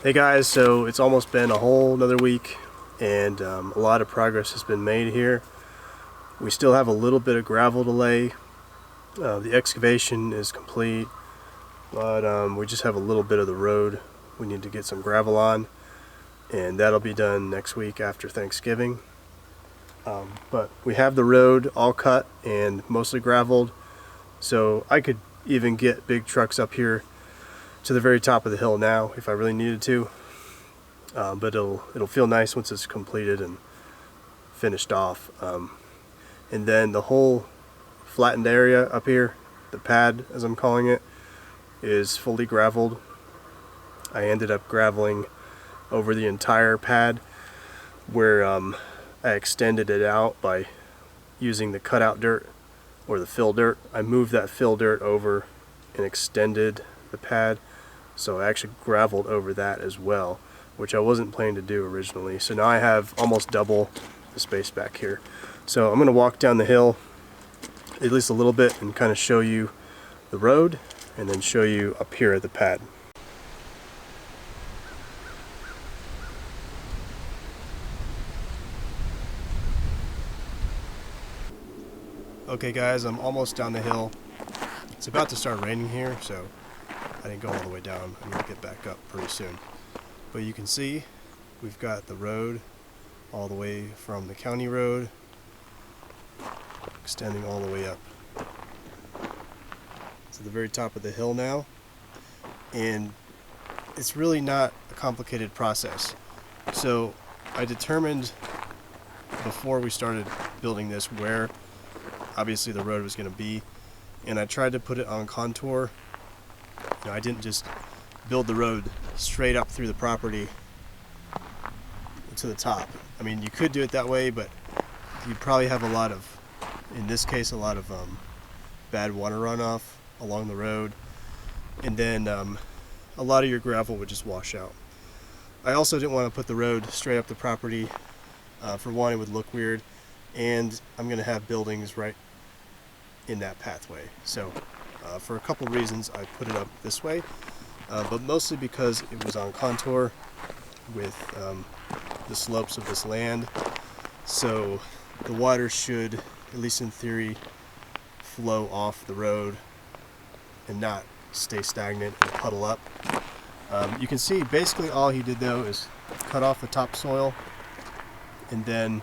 Hey guys, so it's almost been a whole another week and a lot of progress has been made here. We still have a little bit of gravel to lay. The excavation is complete, but we just have a little bit of the road we need to get some gravel on, and that'll be done next week after Thanksgiving. But we have the road all cut and mostly graveled, so I could even get big trucks up here to the very top of the hill now if I really needed to, but it'll feel nice once it's completed and finished off. And then the whole flattened area up here, the pad as I'm calling it, is fully graveled. I ended up graveling over the entire pad where I extended it out by using the cutout dirt or the fill dirt. I moved that fill dirt over and extended the pad, so I actually graveled over that as well, which I wasn't planning to do originally. So now I have almost double the space back here. So I'm going to walk down the hill at least a little bit and kind of show you the road and then show you up here at the pad. Okay guys, I'm almost down the hill. It's about to start raining here, so I didn't go all the way down. I'm going to get back up pretty soon. But you can see we've got the road all the way from the county road extending all the way up to the very top of the hill now. And it's really not a complicated process. So I determined before we started building this where obviously the road was going to be, and I tried to put it on contour. You know, I didn't just build the road straight up through the property to the top. I mean, you could do it that way, but you'd probably have a lot of, in this case, a lot of bad water runoff along the road, and then a lot of your gravel would just wash out. I also didn't want to put the road straight up the property. For one, it would look weird, and I'm going to have buildings right in that pathway. So for a couple reasons I put it up this way, but mostly because it was on contour with the slopes of this land, so the water should, at least in theory, flow off the road and not stay stagnant and puddle up. You can see basically all he did though is cut off the topsoil and then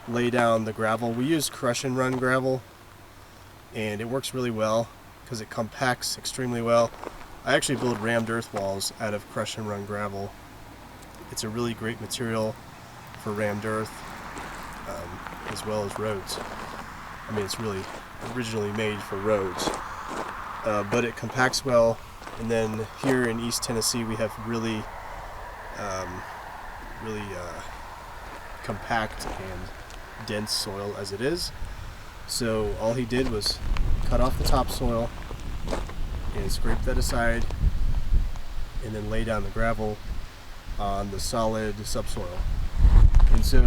lay down the gravel. We use crush and run gravel, and it works really well because it compacts extremely well. I actually build rammed earth walls out of crush and run gravel. It's a really great material for rammed earth, as well as roads. I mean, it's really originally made for roads, but it compacts well. And then here in East Tennessee we have really compact and dense soil as it is. So all he did was cut off the topsoil and scrape that aside and then lay down the gravel on the solid subsoil. And so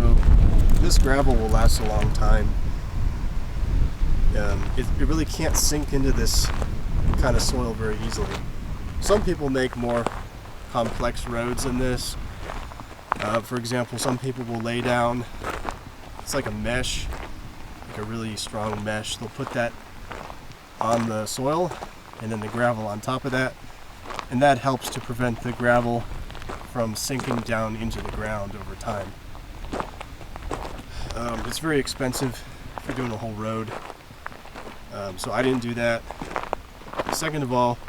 this gravel will last a long time. It really can't sink into this kind of soil very easily. Some people make more complex roads than this. For example, some people will lay down, it's like a mesh, like a really strong mesh. They'll put that on the soil and then the gravel on top of that, and that helps to prevent the gravel from sinking down into the ground over time. It's very expensive if you're doing a whole road, so I didn't do that. Second of all,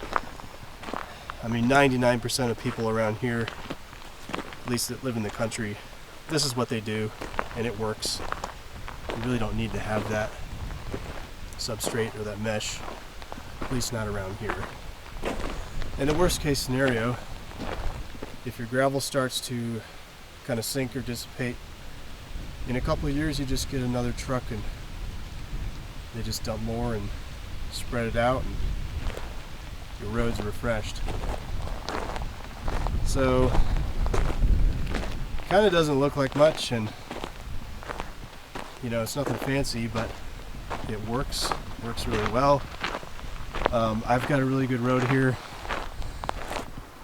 I mean, 99% of people around here, at least that live in the country, this is what they do, and it works. You really don't need to have that substrate or that mesh, at least not around here. In the worst case scenario, if your gravel starts to kind of sink or dissipate, in a couple of years you just get another truck and they just dump more and spread it out, and your road's refreshed. So kind of doesn't look like much, and you know, it's nothing fancy, but it works really well. I've got a really good road here.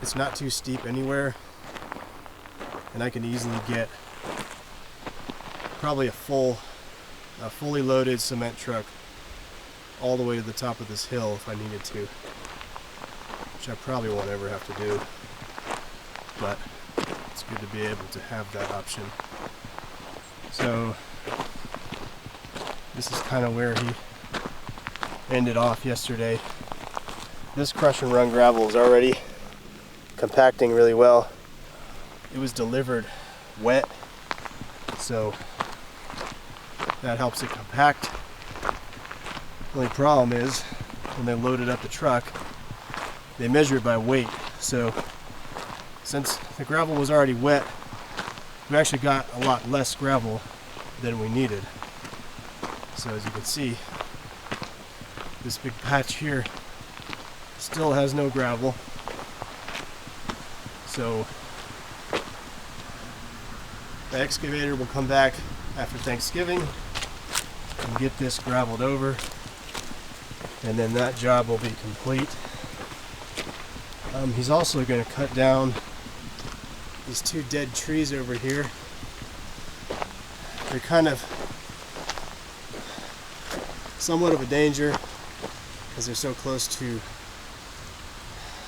It's not too steep anywhere, and I can easily get probably a fully loaded cement truck all the way to the top of this hill if I needed to, which I probably won't ever have to do, but it's good to be able to have that option. So this is kind of where he ended off yesterday. This crush and run gravel is already compacting really well. It was delivered wet, so that helps it compact. The only problem is when they loaded up the truck, they measure it by weight. So since the gravel was already wet, we actually got a lot less gravel than we needed. So as you can see, this big patch here still has no gravel. So the excavator will come back after Thanksgiving and get this graveled over, and then that job will be complete. He's also going to cut down these two dead trees over here. They're kind of somewhat of a danger because they're so close to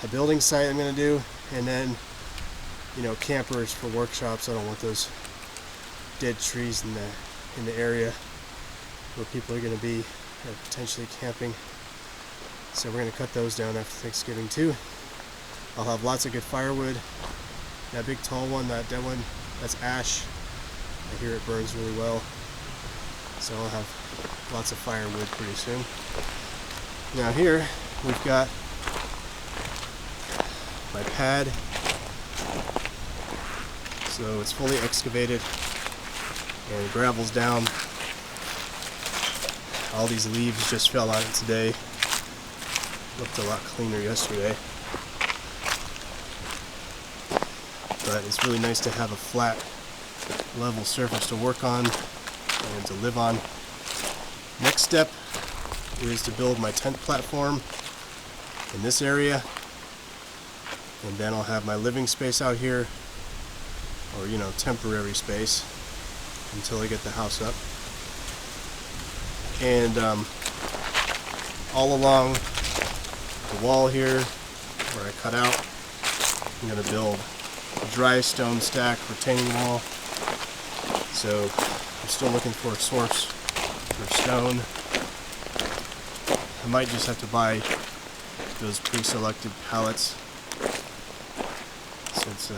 a building site I'm going to do, and then, you know, campers for workshops. I don't want those dead trees in the area where people are going to be potentially camping. So we're going to cut those down after Thanksgiving too. I'll have lots of good firewood. That big tall one, that dead one, that's ash. I hear it burns really well. So I'll have lots of firewood pretty soon. Now here we've got my pad. So it's fully excavated and gravel's down. All these leaves just fell on it today. Looked a lot cleaner yesterday. But it's really nice to have a flat, level surface to work on and to live on. Next step is to build my tent platform in this area, and then I'll have my living space out here, or, you know, temporary space until I get the house up. And all along the wall here where I cut out, I'm going to build a dry stone stack retaining wall. So I'm still looking for a source for stone. I might just have to buy those pre-selected pallets, since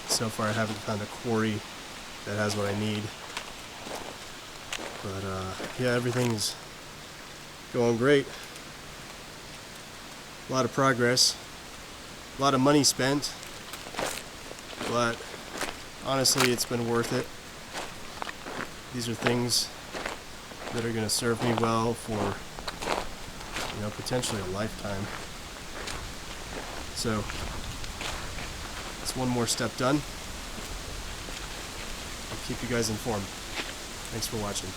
so far I haven't found a quarry that has what I need. But yeah, everything's going great. A lot of progress, a lot of money spent, but honestly it's been worth it. These are things that are going to serve me well for, you know, potentially a lifetime. So it's one more step done. I'll keep you guys informed. Thanks for watching.